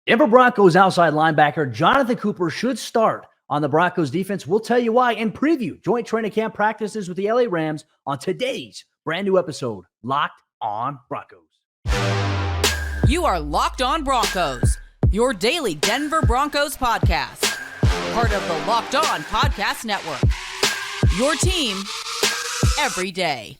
Denver Broncos outside linebacker Jonathon Cooper should start on the Broncos defense. We'll tell you why and preview joint training camp practices with the LA Rams on today's brand new episode, Locked on Broncos. You are Locked on Broncos, your daily Denver Broncos podcast. Part of the Locked on Podcast Network. Your team every day.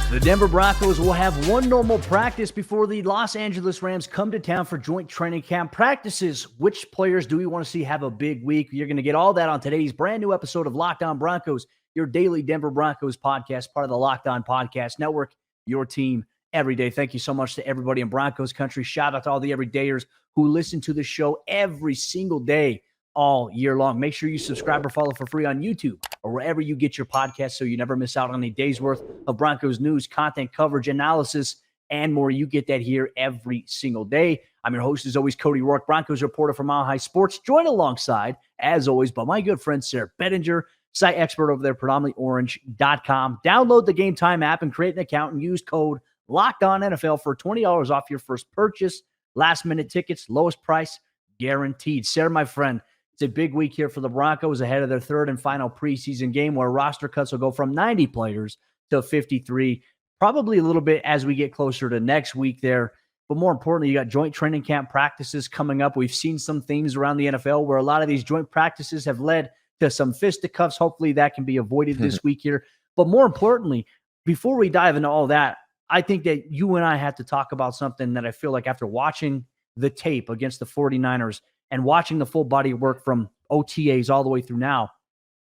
The Denver Broncos will have one normal practice before the Los Angeles Rams come to town for joint training camp practices. Which players do we want to see have a big week? You're going to get all that on today's brand new episode of Locked on Broncos, your daily Denver Broncos podcast, part of the Locked on Podcast Network, your team every day. Thank you so much to everybody in Broncos country. Shout out to all the everydayers who listen to the show every single day, all year long. Make sure you subscribe or follow for free on YouTube or wherever you get your podcasts so you never miss out on a day's worth of Broncos news, content, coverage, analysis, and more. You get that here every single day. I'm your host, as always, Cody Roark, Broncos reporter for Mile High Sports, joined alongside, as always, by my good friend, Sayre Bedinger, site expert over there, predominantlyorange.com. Download the Game Time app and create an account and use code LOCKEDONNFL for $20 off your first purchase. Last-minute tickets, lowest price, guaranteed. Sayre, my friend, it's a big week here for the Broncos ahead of their third and final preseason game where roster cuts will go from 90 players to 53, probably a little bit as we get closer to next week there. But more importantly, you got joint training camp practices coming up. We've seen some things around the NFL where a lot of these joint practices have led to some fisticuffs. Hopefully that can be avoided this week here. But more importantly, before we dive into all that, I think that you and I have to talk about something that I feel like after watching the tape against the 49ers and watching the full body work from OTAs all the way through now,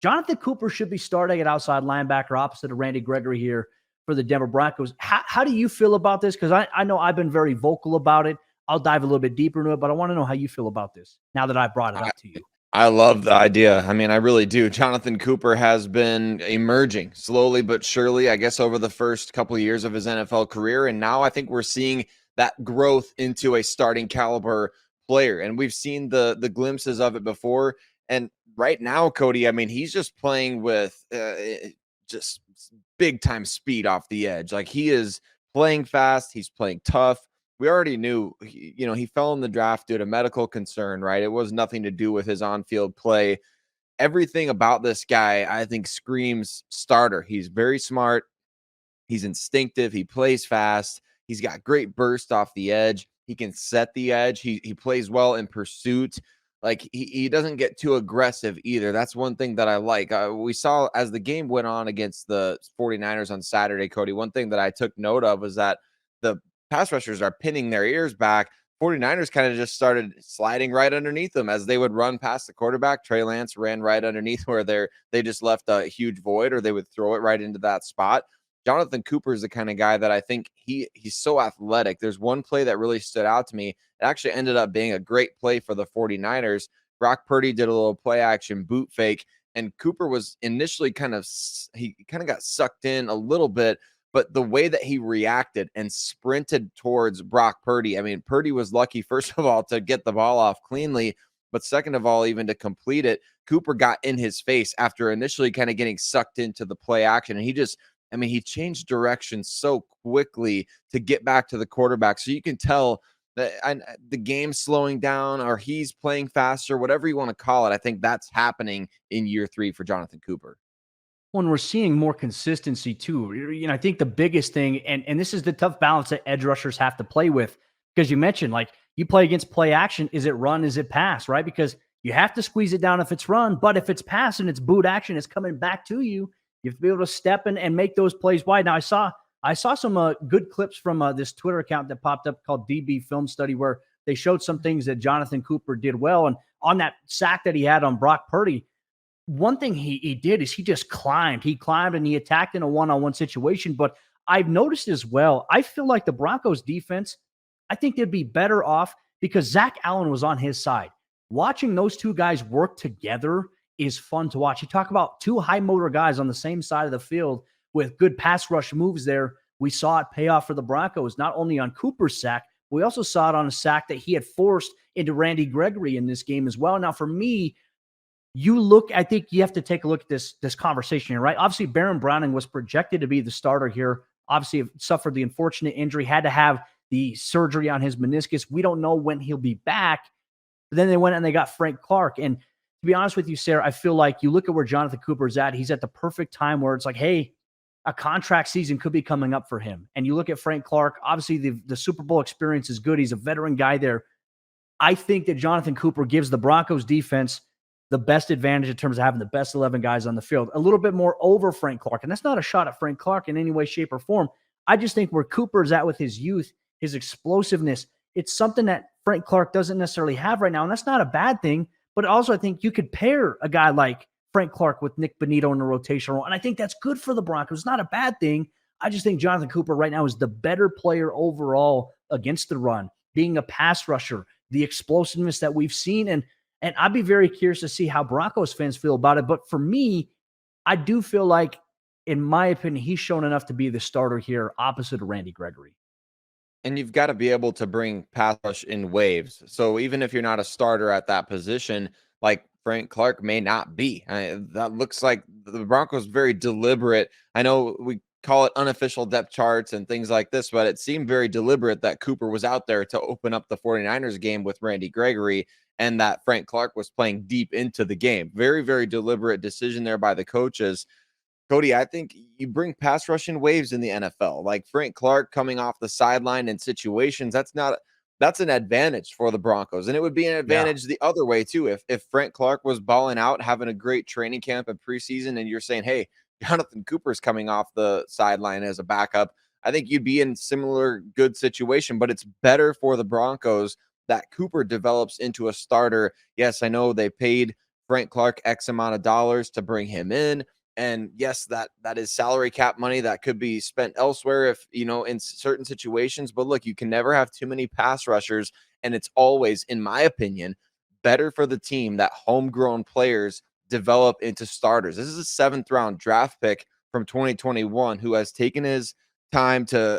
Jonathon Cooper should be starting at outside linebacker opposite of Randy Gregory here for the Denver Broncos. How do you feel about this? Because I know I've been very vocal about it. I'll dive a little bit deeper into it, but I want to know how you feel about this now that I brought it up to you. I love the idea. I mean, I really do. Jonathon Cooper has been emerging slowly but surely, I guess, over the first couple of years of his NFL career. And now I think we're seeing that growth into a starting caliber player. And we've seen the glimpses of it before. And right now, Cody, I mean, he's just playing with just big time speed off the edge. Like, he is playing fast. He's playing tough. We already knew, he fell in the draft due to medical concern, right? It was nothing to do with his on-field play. Everything about this guy, I think, screams starter. He's very smart. He's instinctive. He plays fast. He's got great burst off the edge. He can set the edge. He plays well in pursuit. Like, he doesn't get too aggressive either. That's one thing that I like. We saw as the game went on against the 49ers on Saturday, Cody, one thing that I took note of was that the pass rushers are pinning their ears back. 49ers kind of just started sliding right underneath them as they would run past the quarterback. Trey Lance ran right underneath where they just left a huge void, or they would throw it right into that spot. Jonathon Cooper is the kind of guy that I think he's so athletic. There's one play that really stood out to me. It actually ended up being a great play for the 49ers. Brock Purdy did a little play action boot fake, and Cooper was initially kind of got sucked in a little bit, but the way that he reacted and sprinted towards Brock Purdy, I mean, Purdy was lucky, first of all, to get the ball off cleanly, but second of all, even to complete it, Cooper got in his face after initially kind of getting sucked into the play action, and he changed direction so quickly to get back to the quarterback. So you can tell that the game's slowing down, or he's playing faster, whatever you want to call it. I think that's happening in year 3 for Jonathon Cooper. When we're seeing more consistency too, I think the biggest thing, and this is the tough balance that edge rushers have to play with, because you mentioned, like, you play against play action. Is it run? Is it pass? Right? Because you have to squeeze it down if it's run, but if it's pass and it's boot action, it's coming back to you. You have to be able to step in and make those plays wide. Now, I saw some good clips from this Twitter account that popped up called DB Film Study, where they showed some things that Jonathon Cooper did well. And on that sack that he had on Brock Purdy, one thing he did is he just climbed. He climbed and he attacked in a one-on-one situation. But I've noticed as well, I feel like the Broncos defense, I think they'd be better off because Zach Allen was on his side. Watching those two guys work together is fun to watch. You talk about two high motor guys on the same side of the field with good pass rush moves there. We saw it pay off for the Broncos, not only on Cooper's sack, we also saw it on a sack that he had forced into Randy Gregory in this game as well. Now, for me, I think you have to take a look at this conversation here, right? Obviously, Baron Browning was projected to be the starter here obviously suffered the unfortunate injury, had to have the surgery on his meniscus. We don't know when he'll be back. But then they went and they got Frank Clark. And to be honest with you, Sayre, I feel like you look at where Jonathon Cooper is at. He's at the perfect time where it's like, hey, a contract season could be coming up for him. And you look at Frank Clark, obviously the Super Bowl experience is good. He's a veteran guy there. I think that Jonathon Cooper gives the Broncos defense the best advantage in terms of having the best 11 guys on the field, a little bit more over Frank Clark. And that's not a shot at Frank Clark in any way, shape, or form. I just think where Cooper is at with his youth, his explosiveness, it's something that Frank Clark doesn't necessarily have right now. And that's not a bad thing. But also, I think you could pair a guy like Frank Clark with Nick Bonito in the rotation role. And I think that's good for the Broncos. It's not a bad thing. I just think Jonathon Cooper right now is the better player overall against the run, being a pass rusher, the explosiveness that we've seen. And I'd be very curious to see how Broncos fans feel about it. But for me, I do feel like, in my opinion, he's shown enough to be the starter here opposite of Randy Gregory. And you've got to be able to bring pass rush in waves. So even if you're not a starter at that position, like Frank Clark may not be. That looks like the Broncos very deliberate. I know we call it unofficial depth charts and things like this, but it seemed very deliberate that Cooper was out there to open up the 49ers game with Randy Gregory and that Frank Clark was playing deep into the game. Very, very deliberate decision there by the coaches. Cody, I think you bring pass rush in waves in the NFL. Like Frank Clark coming off the sideline in situations, that's an advantage for the Broncos. And it would be an advantage the other way too. If Frank Clark was balling out, having a great training camp and preseason, and you're saying, hey, Jonathon Cooper's coming off the sideline as a backup, I think you'd be in similar good situation. But it's better for the Broncos that Cooper develops into a starter. Yes, I know they paid Frank Clark X amount of dollars to bring him in. And yes, that is salary cap money that could be spent elsewhere if, in certain situations. But look, you can never have too many pass rushers. And it's always, in my opinion, better for the team that homegrown players develop into starters. This is a 7th round draft pick from 2021 who has taken his time to,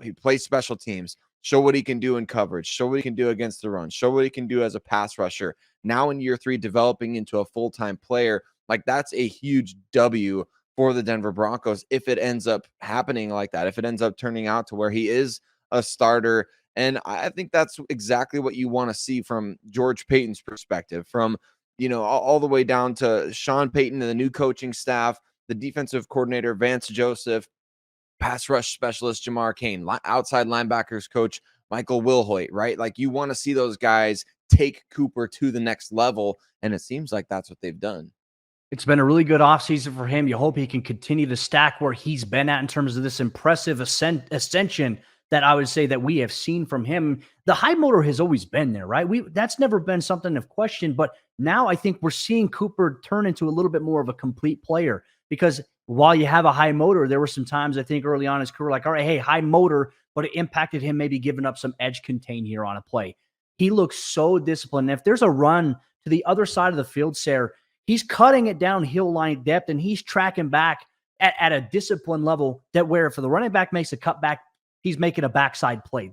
he plays special teams, show what he can do in coverage, show what he can do against the run, show what he can do as a pass rusher. Now in year 3, developing into a full-time player. Like, that's a huge W for the Denver Broncos if it ends up happening like that, if it ends up turning out to where he is a starter. And I think that's exactly what you want to see from George Paton's perspective, from, all the way down to Sean Payton and the new coaching staff, the defensive coordinator, Vance Joseph, pass rush specialist, Jamar Cain, outside linebackers coach, Michael Wilhoit, right? Like, you want to see those guys take Cooper to the next level. And it seems like that's what they've done. It's been a really good offseason for him. You hope he can continue to stack where he's been at in terms of this impressive ascension that I would say that we have seen from him. The high motor has always been there, right? That's never been something of question, but now I think we're seeing Cooper turn into a little bit more of a complete player, because while you have a high motor, there were some times I think early on in his career, like, all right, hey, high motor, but it impacted him maybe giving up some edge contain here on a play. He looks so disciplined. If there's a run to the other side of the field, Sayre, he's cutting it downhill line depth, and he's tracking back at a disciplined level that where if the running back makes a cutback, he's making a backside play.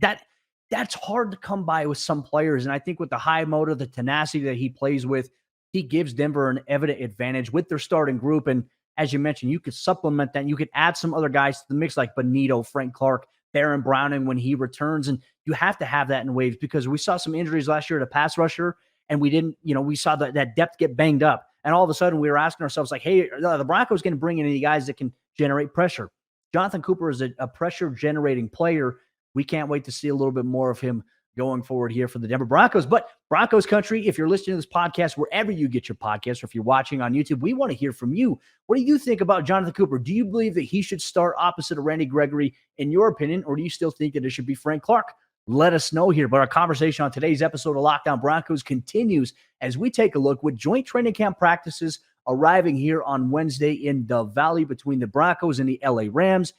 That's hard to come by with some players. And I think with the high motor, the tenacity that he plays with, he gives Denver an evident advantage with their starting group. And as you mentioned, you could supplement that. You could add some other guys to the mix like Bonito, Frank Clark, Baron Browning when he returns. And you have to have that in waves, because we saw some injuries last year at a pass rusher, and we didn't, we saw that depth get banged up. And all of a sudden we were asking ourselves, like, hey, the Broncos going to bring in any guys that can generate pressure. Jonathon Cooper is a pressure generating player. We can't wait to see a little bit more of him going forward here for the Denver Broncos. But Broncos country, if you're listening to this podcast, wherever you get your podcast, or if you're watching on YouTube, we want to hear from you. What do you think about Jonathon Cooper? Do you believe that he should start opposite of Randy Gregory in your opinion, or do you still think that it should be Frank Clark? Let us know here. But our conversation on today's episode of Lockdown Broncos continues as we take a look with joint training camp practices arriving here on Wednesday in the Valley between the Broncos and the LA Rams.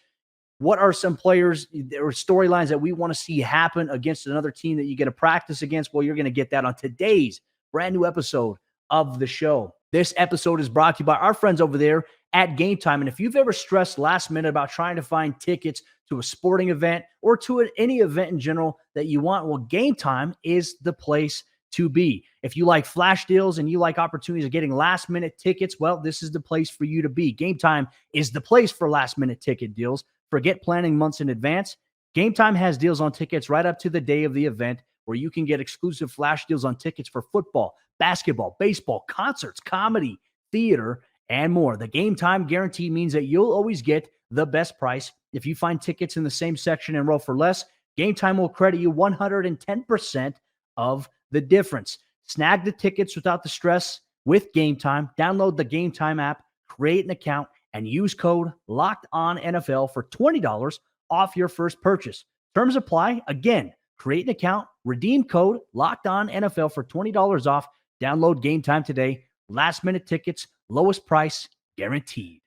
What are some players or storylines that we want to see happen against another team that you get to practice against? Well, you're going to get that on today's brand new episode of the show. This episode is brought to you by our friends over there at Game Time. And if you've ever stressed last minute about trying to find tickets to a sporting event or to any event in general that you want, well, Game Time is the place to be. If you like flash deals and you like opportunities of getting last minute tickets, well, this is the place for you to be. Game Time is the place for last minute ticket deals. Forget planning months in advance. Game Time has deals on tickets right up to the day of the event, where you can get exclusive flash deals on tickets for football, basketball, baseball, concerts, comedy, theater, and more. The Game Time guarantee means that you'll always get the best price. If you find tickets in the same section and row for less, Game Time will credit you 110% of the difference. Snag the tickets without the stress with Game Time. Download the Game Time app, create an account, and use code LOCKEDONNFL for $20 off your first purchase. Terms apply. Again, create an account, redeem code LOCKEDONNFL for $20 off. Download Game Time today. Last minute tickets, lowest price guaranteed.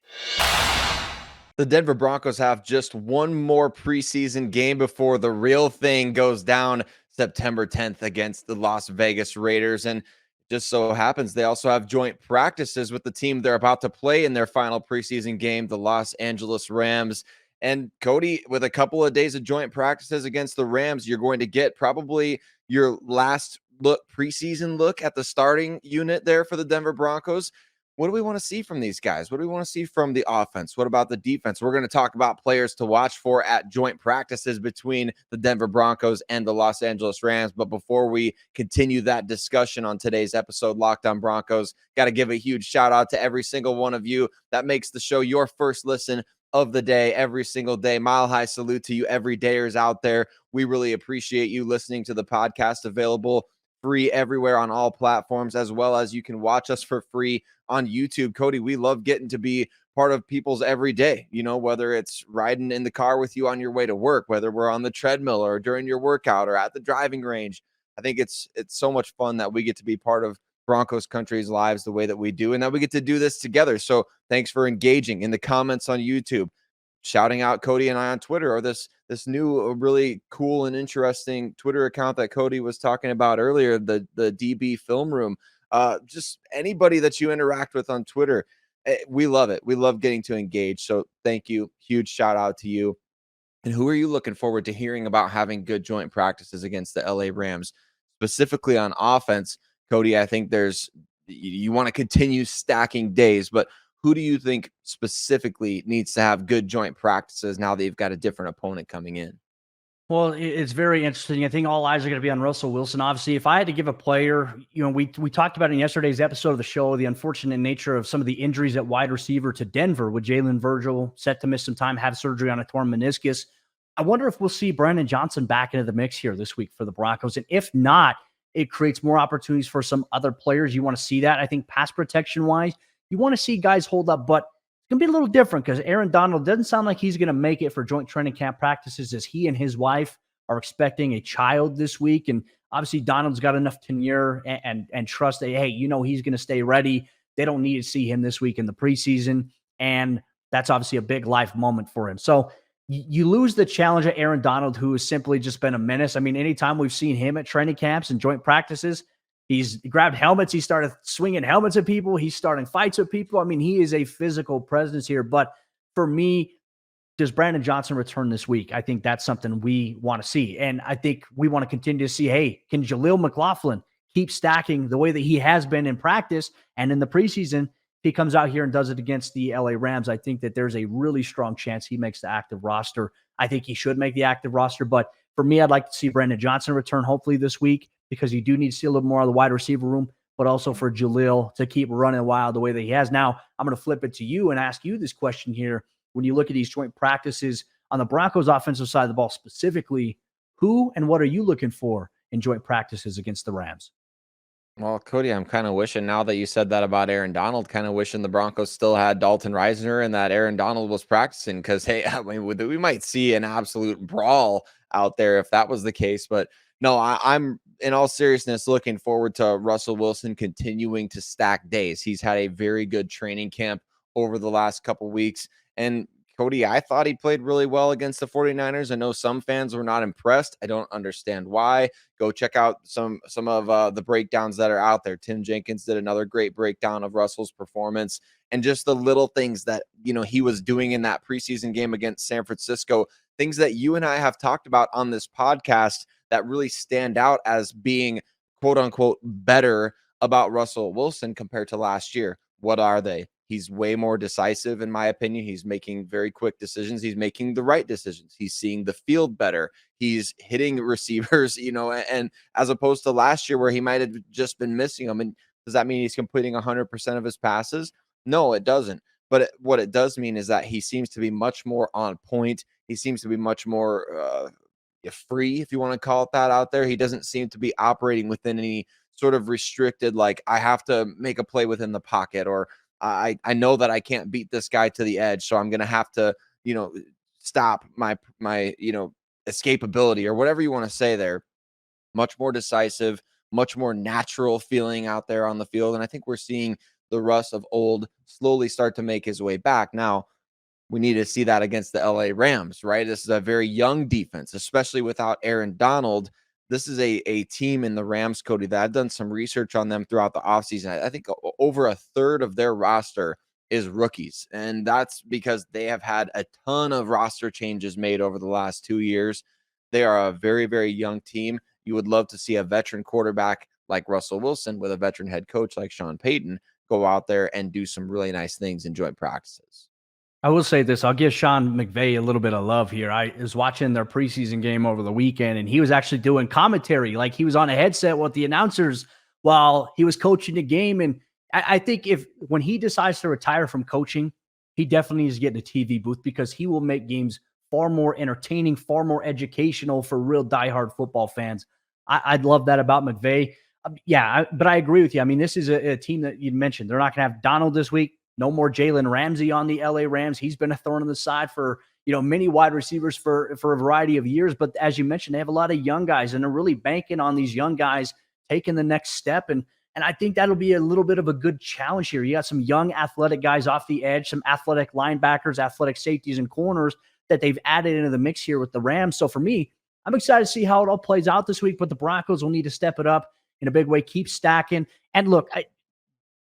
The Denver Broncos have just one more preseason game before the real thing goes down September 10th against the Las Vegas Raiders. And just so happens they also have joint practices with the team they're about to play in their final preseason game, the Los Angeles Rams. And Cody, with a couple of days of joint practices against the Rams, you're going to get probably your last preseason look at the starting unit there for the Denver Broncos. What do we want to see from these guys? What do we want to see from the offense? What about the defense? We're going to talk about players to watch for at joint practices between the Denver Broncos and the Los Angeles Rams. But before we continue that discussion on today's episode, Locked On Broncos, got to give a huge shout out to every single one of you that makes the show your first listen of the day every single day. Mile high salute to you everydayers out there. We really appreciate you listening to the podcast, available free everywhere on all platforms, as well as you can watch us for free on YouTube. Cody, we love getting to be part of people's everyday, whether it's riding in the car with you on your way to work, whether we're on the treadmill or during your workout or at the driving range. I think it's so much fun that we get to be part of Broncos country's lives the way that we do, and that we get to do this together. So thanks for engaging in the comments on YouTube, shouting out Cody and I on Twitter, or this new really cool and interesting Twitter account that Cody was talking about earlier, the DB Film Room. Just anybody that you interact with on Twitter, we love it. We love getting to engage. So thank you. Huge shout out to you. And who are you looking forward to hearing about having good joint practices against the LA Rams, specifically on offense? Cody, I think you want to continue stacking days, but who do you think specifically needs to have good joint practices now that you've got a different opponent coming in? Well, it's very interesting. I think all eyes are going to be on Russell Wilson. Obviously, if I had to give a player, we talked about in yesterday's episode of the show, the unfortunate nature of some of the injuries at wide receiver to Denver, with Jalen Virgil set to miss some time, have surgery on a torn meniscus. I wonder if we'll see Brandon Johnson back into the mix here this week for the Broncos. And if not, it creates more opportunities for some other players. You want to see that. I think pass protection wise, you want to see guys hold up, but it's going to be a little different because Aaron Donald doesn't sound like he's going to make it for joint training camp practices, as he and his wife are expecting a child this week. And obviously Donald's got enough tenure and trust that, hey, he's going to stay ready. They don't need to see him this week in the preseason. And that's obviously a big life moment for him. So you lose the challenge of Aaron Donald, who has simply just been a menace. I mean, anytime we've seen him at training camps and joint practices, he's grabbed helmets. He started swinging helmets at people. He's starting fights with people. I mean, he is a physical presence here. But for me, does Brandon Johnson return this week? I think that's something we want to see. And I think we want to continue to see, hey, can Jaleel McLaughlin keep stacking the way that he has been in practice and in the preseason? He comes out here and does it against the LA Rams. I think that there's a really strong chance he makes the active roster. I think he should make the active roster. But for me, I'd like to see Brandon Johnson return hopefully this week, because you do need to see a little more of the wide receiver room, but also for Jaleel to keep running wild the way that he has. Now, I'm going to flip it to you and ask you this question here. When you look at these joint practices on the Broncos offensive side of the ball specifically, who and what are you looking for in joint practices against the Rams? Well, Cody, I'm kind of wishing, now that you said that about Aaron Donald, kind of wishing the Broncos still had Dalton Reisner and that Aaron Donald was practicing, because, hey, I mean, we might see an absolute brawl out there if that was the case. But no, I'm in all seriousness looking forward to Russell Wilson continuing to stack days. He's had a very good training camp over the last couple weeks. And Cody, I thought he played really well against the 49ers. I know some fans were not impressed. I don't understand why. Go check out some of the breakdowns that are out there. Tim Jenkins did another great breakdown of Russell's performance and just the little things that, he was doing in that preseason game against San Francisco, things that you and I have talked about on this podcast that really stand out as being quote unquote better about Russell Wilson compared to last year. What are they? He's way more decisive, in my opinion. He's making very quick decisions. He's making the right decisions. He's seeing the field better. He's hitting receivers, and as opposed to last year where he might have just been missing them. And does that mean he's completing 100% of his passes? No, it doesn't. But what it does mean is that he seems to be much more on point. He seems to be much more free, if you want to call it that, out there. He doesn't seem to be operating within any sort of restricted, like, I have to make a play within the pocket, or I know that I can't beat this guy to the edge, so I'm going to have to, stop my escapability, or whatever you want to say there. Much more decisive, much more natural feeling out there on the field. And I think we're seeing the Russ of old slowly start to make his way back. Now, we need to see that against the LA Rams, right? This is a very young defense, especially without Aaron Donald. This is a team in the Rams, Cody, that I've done some research on them throughout the offseason. I think over a third of their roster is rookies. And that's because they have had a ton of roster changes made over the last 2 years. They are a very, very young team. You would love to see a veteran quarterback like Russell Wilson with a veteran head coach like Sean Payton go out there and do some really nice things in joint practices. I will say this. I'll give Sean McVay a little bit of love here. I was watching their preseason game over the weekend, and he was actually doing commentary. Like, he was on a headset with the announcers while he was coaching the game. And I think when he decides to retire from coaching, he definitely needs to get in a TV booth, because he will make games far more entertaining, far more educational for real diehard football fans. I'd love that about McVay. But I agree with you. I mean, this is a team that you mentioned. They're not going to have Donald this week. No more Jalen Ramsey on the LA Rams. He's been a thorn in the side for, many wide receivers for a variety of years. But as you mentioned, they have a lot of young guys, and they're really banking on these young guys taking the next step. And I think that'll be a little bit of a good challenge here. You got some young athletic guys off the edge, some athletic linebackers, athletic safeties, and corners that they've added into the mix here with the Rams. So for me, I'm excited to see how it all plays out this week, but the Broncos will need to step it up in a big way, keep stacking. And look,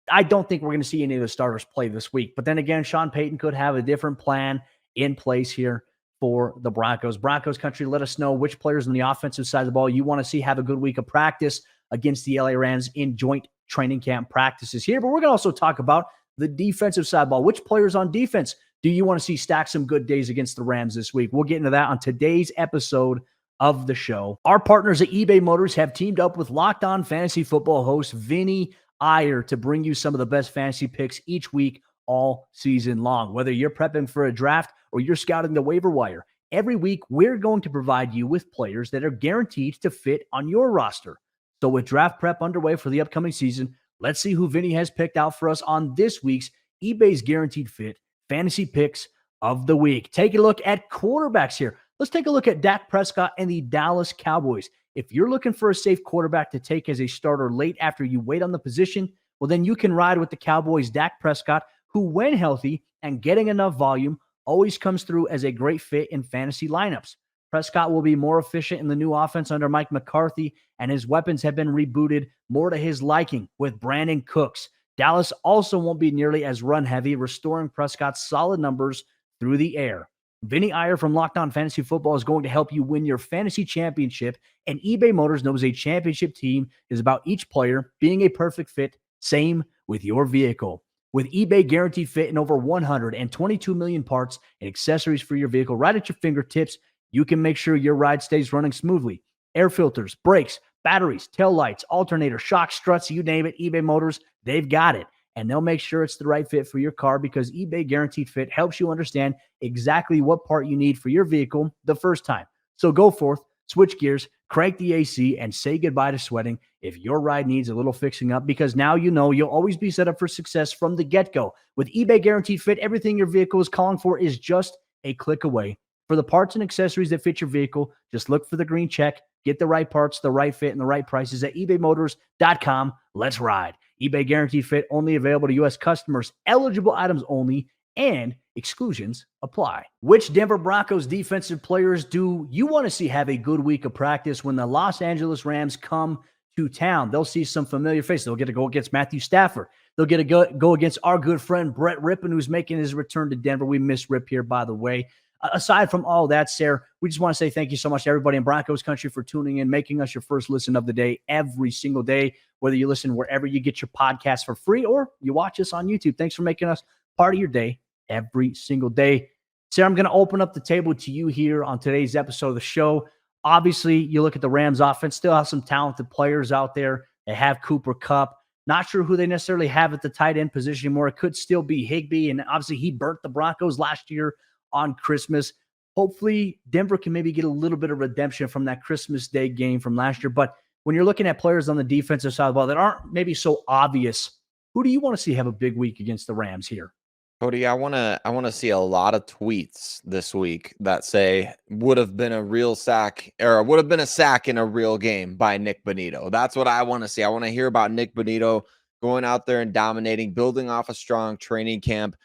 I don't think we're going to see any of the starters play this week. But then again, Sean Payton could have a different plan in place here for the Broncos. Broncos country, let us know which players on the offensive side of the ball you want to see have a good week of practice against the LA Rams in joint training camp practices here. But we're going to also talk about the defensive side of the ball. Which players on defense do you want to see stack some good days against the Rams this week? We'll get into that on today's episode of the show. Our partners at eBay Motors have teamed up with Locked On Fantasy Football host Vinny Iyer to bring you some of the best fantasy picks each week all season long. Whether you're prepping for a draft or you're scouting the waiver wire, every week we're going to provide you with players that are guaranteed to fit on your roster. So with draft prep underway for the upcoming season, let's see who Vinny has picked out for us on this week's eBay's Guaranteed Fit Fantasy Picks of the Week. Take a look at quarterbacks here. Let's take a look at Dak Prescott and the Dallas Cowboys. If you're looking for a safe quarterback to take as a starter late after you wait on the position, well, then you can ride with the Cowboys' Dak Prescott, who, when healthy and getting enough volume, always comes through as a great fit in fantasy lineups. Prescott will be more efficient in the new offense under Mike McCarthy, and his weapons have been rebooted more to his liking with Brandon Cooks. Dallas also won't be nearly as run-heavy, restoring Prescott's solid numbers through the air. Vinny Iyer from Locked On Fantasy Football is going to help you win your fantasy championship, and eBay Motors knows a championship team is about each player being a perfect fit. Same with your vehicle. With eBay Guaranteed Fit and over 122 million parts and accessories for your vehicle right at your fingertips, you can make sure your ride stays running smoothly. Air filters, brakes, batteries, tail lights, alternator, shock, struts, you name it, eBay Motors, they've got it. And they'll make sure it's the right fit for your car, because eBay Guaranteed Fit helps you understand exactly what part you need for your vehicle the first time. So go forth, switch gears, crank the AC, and say goodbye to sweating if your ride needs a little fixing up, because now you know you'll always be set up for success from the get-go. With eBay Guaranteed Fit, everything your vehicle is calling for is just a click away. For the parts and accessories that fit your vehicle, just look for the green check, get the right parts, the right fit, and the right prices at ebaymotors.com. Let's ride. eBay Guaranteed Fit only available to U.S. customers, eligible items only, and exclusions apply. Which Denver Broncos defensive players do you want to see have a good week of practice when the Los Angeles Rams come to town? They'll see some familiar faces. They'll get to go against Matthew Stafford. They'll get to go against our good friend Brett Rippon, who's making his return to Denver. We miss Rip here, by the way. Aside from all that, Sayre, we just want to say thank you so much to everybody in Broncos country for tuning in, making us your first listen of the day every single day, whether you listen wherever you get your podcast for free or you watch us on YouTube. Thanks for making us part of your day every single day. Sayre, I'm going to open up the table to you here on today's episode of the show. Obviously, you look at the Rams offense, still have some talented players out there. They have Cooper Kupp. Not sure who they necessarily have at the tight end position anymore. It could still be Higbee, and obviously he burnt the Broncos last year on Christmas. Hopefully, Denver can maybe get a little bit of redemption from that Christmas Day game from last year. But when you're looking at players on the defensive side of the ball that aren't maybe so obvious, who do you want to see have a big week against the Rams here? Cody, I wanna see a lot of tweets this week that say would have been a real sack or would have been a sack in a real game by Nick Bonito. That's what I want to see. I want to hear about Nick Bonito going out there and dominating, building off a strong training camp.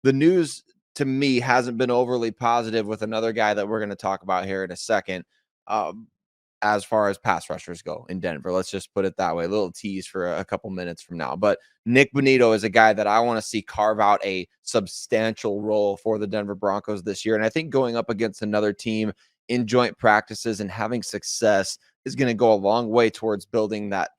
The news to me hasn't been overly positive with another guy that we're going to talk about here in a second. As far as pass rushers go in Denver, let's just put it that way. A little tease for a couple minutes from now. But Nick Bonito is a guy that I want to see carve out a substantial role for the Denver Broncos this year. And I think going up against another team in joint practices and having success is going to go a long way towards building that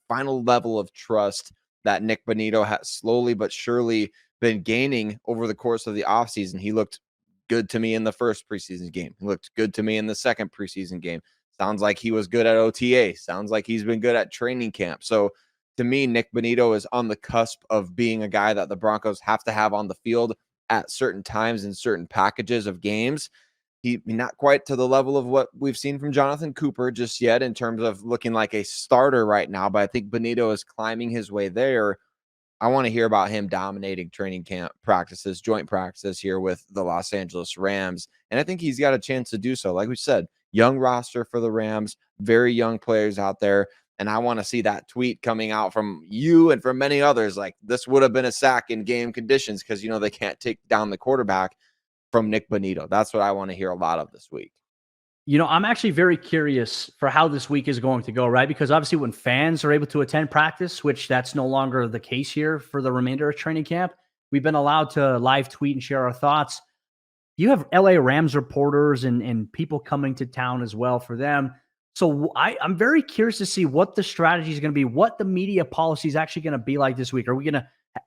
final level of trust that Nick Bonito has slowly but surely been gaining over the course of the offseason. He looked good to me in the first preseason game. He looked good to me in the second preseason game. Sounds like he was good at OTA. Sounds like he's been good at training camp. So to me, Nick Bonito is on the cusp of being a guy that the Broncos have to have on the field at certain times in certain packages of games. He not quite to the level of what we've seen from Jonathon Cooper just yet in terms of looking like a starter right now, but I think Bonito is climbing his way there. I want to hear about him dominating training camp practices, joint practices here with the Los Angeles Rams. And I think he's got a chance to do so. Like we said, young roster for the Rams, very young players out there. And I want to see that tweet coming out from you and from many others. Like, this would have been a sack in game conditions because, you know, they can't take down the quarterback from Nick Bonito. That's what I want to hear a lot of this week. You know, I'm actually very curious for how this week is going to go, right? Because obviously when fans are able to attend practice, which that's no longer the case here for the remainder of training camp, we've been allowed to live tweet and share our thoughts. You have LA Rams reporters and people coming to town as well for them. So I'm very curious to see what the strategy is going to be, what the media policy is actually going to be like this week. Are we going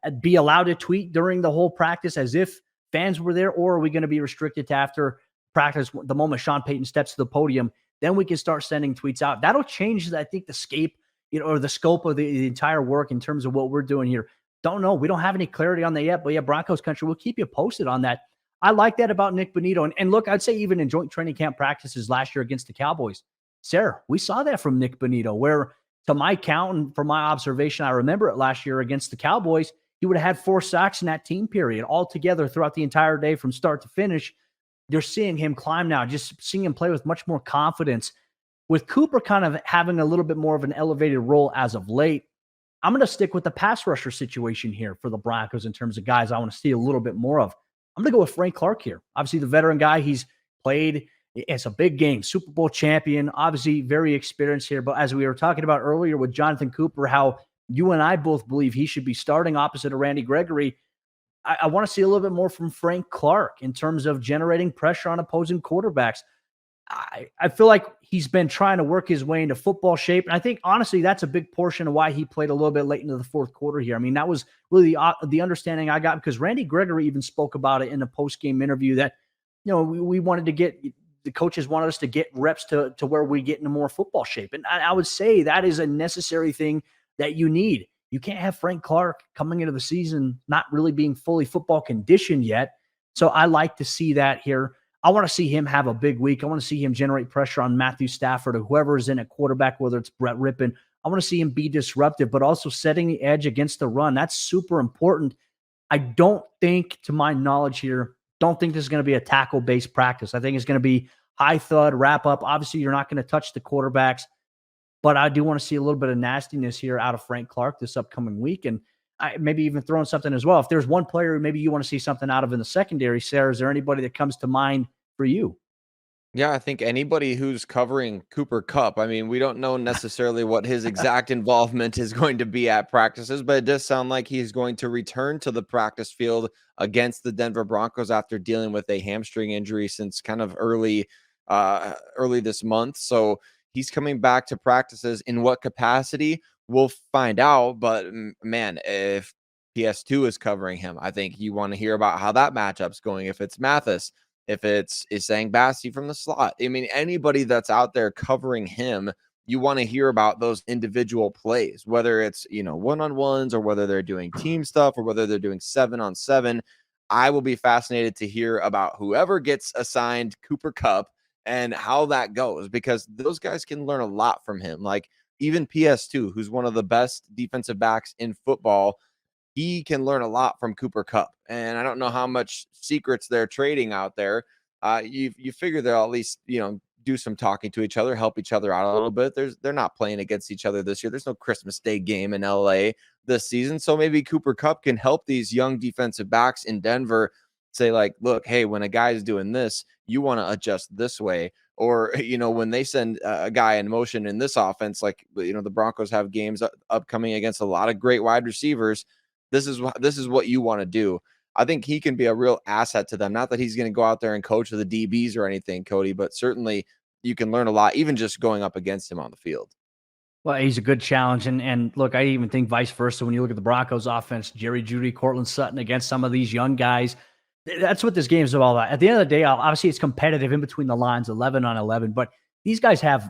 to be allowed to tweet during the whole practice as if fans were there, or are we going to be restricted to after practice, the moment Sean Payton steps to the podium, then we can start sending tweets out? That'll change, I think, the scape, or the scope of the entire work in terms of what we're doing here. Don't know. We don't have any clarity on that yet, but yeah, Broncos country, we'll keep you posted on that. I like that about Nick Bonito. And look, I'd say even in joint training camp practices last year against the Cowboys, Sayre, we saw that from Nick Bonito, where to my count and from my observation, I remember it last year against the Cowboys, he would have had 4 sacks in that team period altogether throughout the entire day from start to finish. You're seeing him climb now, just seeing him play with much more confidence. With Cooper kind of having a little bit more of an elevated role as of late, I'm going to stick with the pass rusher situation here for the Broncos in terms of guys I want to see a little bit more of. I'm going to go with Frank Clark here. Obviously, the veteran guy, he's played. It's a big game, Super Bowl champion, obviously very experienced here. But as we were talking about earlier with Jonathon Cooper, how you and I both believe he should be starting opposite of Randy Gregory, I want to see a little bit more from Frank Clark in terms of generating pressure on opposing quarterbacks. I feel like he's been trying to work his way into football shape. And I think, honestly, that's a big portion of why he played a little bit late into the fourth quarter here. I mean, that was really the understanding I got, because Randy Gregory even spoke about it in a post-game interview that, you know, we wanted to get – the coaches wanted us to get reps to where we get into more football shape. And I would say that is a necessary thing that you need. You can't have Frank Clark coming into the season not really being fully football conditioned yet. So I like to see that here. I want to see him have a big week. I want to see him generate pressure on Matthew Stafford or whoever is in at quarterback, whether it's Brett Rippon. I want to see him be disruptive, but also setting the edge against the run. That's super important. I don't think, to my knowledge here, don't think this is going to be a tackle-based practice. I think it's going to be high thud, wrap up. Obviously, you're not going to touch the quarterbacks, but I do want to see a little bit of nastiness here out of Frank Clark this upcoming week, and maybe even throwing something as well. If there's one player maybe you want to see something out of in the secondary, Sayre, is there anybody that comes to mind for you? Yeah, I think anybody who's covering Cooper Kupp, I mean, we don't know necessarily what his exact involvement is going to be at practices, but it does sound like he's going to return to the practice field against the Denver Broncos after dealing with a hamstring injury since kind of early this month. So he's coming back to practices. In what capacity? We'll find out. But man, if PS2 is covering him, I think you want to hear about how that matchup's going. If it's Mathis, if it's Isang Bassi from the slot. I mean, anybody that's out there covering him, you want to hear about those individual plays, whether it's, one-on-ones or whether they're doing team stuff or whether they're doing 7-on-7. I will be fascinated to hear about whoever gets assigned Cooper Kupp and how that goes, because those guys can learn a lot from him. Like even PS2, who's one of the best defensive backs in football, he can learn a lot from Cooper Kupp. And I don't know how much secrets they're trading out there. You figure they'll at least, do some talking to each other, help each other out a little bit. They're not playing against each other this year. There's no Christmas Day game in LA this season. So maybe Cooper Kupp can help these young defensive backs in Denver say, like, look, hey, when a guy's doing this, you want to adjust this way. Or, when they send a guy in motion in this offense, like, the Broncos have games upcoming against a lot of great wide receivers. This is what you want to do. I think he can be a real asset to them. Not that he's going to go out there and coach the DBs or anything, Cody, but certainly you can learn a lot, even just going up against him on the field. Well, he's a good challenge. And look, I even think vice versa. When you look at the Broncos offense, Jerry Jeudy, Cortland Sutton against some of these young guys, that's what this game is all about. At the end of the day, obviously it's competitive in between the lines, 11-on-11, but these guys have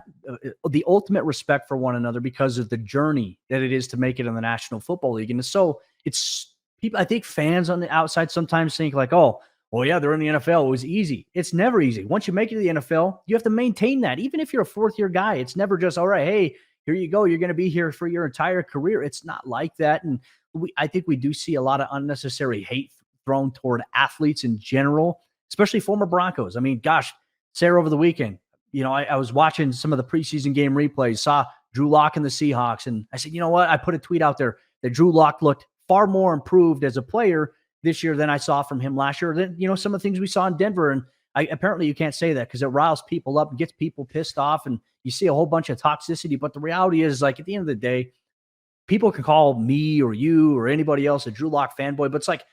the ultimate respect for one another because of the journey that it is to make it in the National Football League. And so it's people, I think fans on the outside sometimes think like, oh, well, yeah, they're in the NFL. It was easy. It's never easy. Once you make it to the NFL, you have to maintain that. Even if you're a fourth-year guy, it's never just, all right, hey, here you go. You're going to be here for your entire career. It's not like that. And I think we do see a lot of unnecessary hate thrown toward athletes in general, especially former Broncos. I mean, gosh, Sayre over the weekend, I was watching some of the preseason game replays, saw Drew Lock and the Seahawks, and I said, you know what? I put a tweet out there that Drew Lock looked far more improved as a player this year than I saw from him last year. Then, some of the things we saw in Denver, and apparently you can't say that because it riles people up and gets people pissed off, and you see a whole bunch of toxicity. But the reality is, like, at the end of the day, people can call me or you or anybody else a Drew Lock fanboy, but it's like,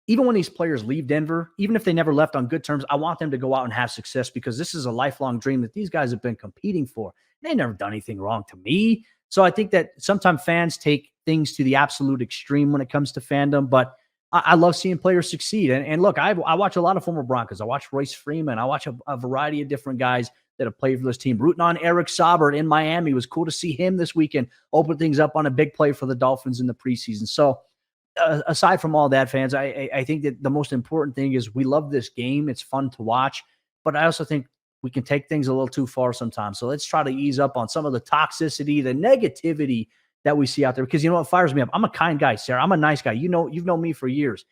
even when these players leave Denver, even if they never left on good terms, I want them to go out and have success because this is a lifelong dream that these guys have been competing for. They've never done anything wrong to me. So I think that sometimes fans take things to the absolute extreme when it comes to fandom, but I love seeing players succeed. And look, I watch a lot of former Broncos. I watch Royce Freeman. I watch a variety of different guys that have played for this team. Rooting on Eric Saubert in Miami. It was cool to see him this weekend open things up on a big play for the Dolphins in the preseason. So aside from all that, fans, I think that the most important thing is we love this game. It's fun to watch, but I also think we can take things a little too far sometimes. So let's try to ease up on some of the toxicity, the negativity that we see out there, because you know what fires me up? I'm a kind guy, Sayre. I'm a nice guy. You've known me for years,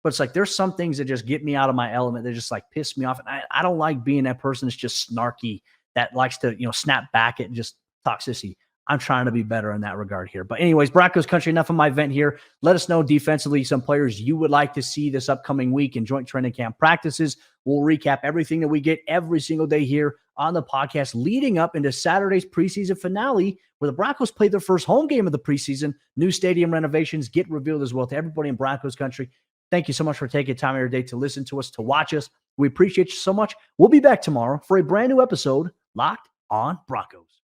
but it's like there's some things that just get me out of my element. They just like piss me off, and I don't like being that person that's just snarky, that likes to snap back at just toxicity. I'm trying to be better in that regard here. But anyways, Broncos country, enough of my vent here. Let us know defensively some players you would like to see this upcoming week in joint training camp practices. We'll recap everything that we get every single day here on the podcast leading up into Saturday's preseason finale, where the Broncos play their first home game of the preseason. New stadium renovations get revealed as well to everybody in Broncos country. Thank you so much for taking time of your day to listen to us, to watch us. We appreciate you so much. We'll be back tomorrow for a brand new episode, Locked on Broncos.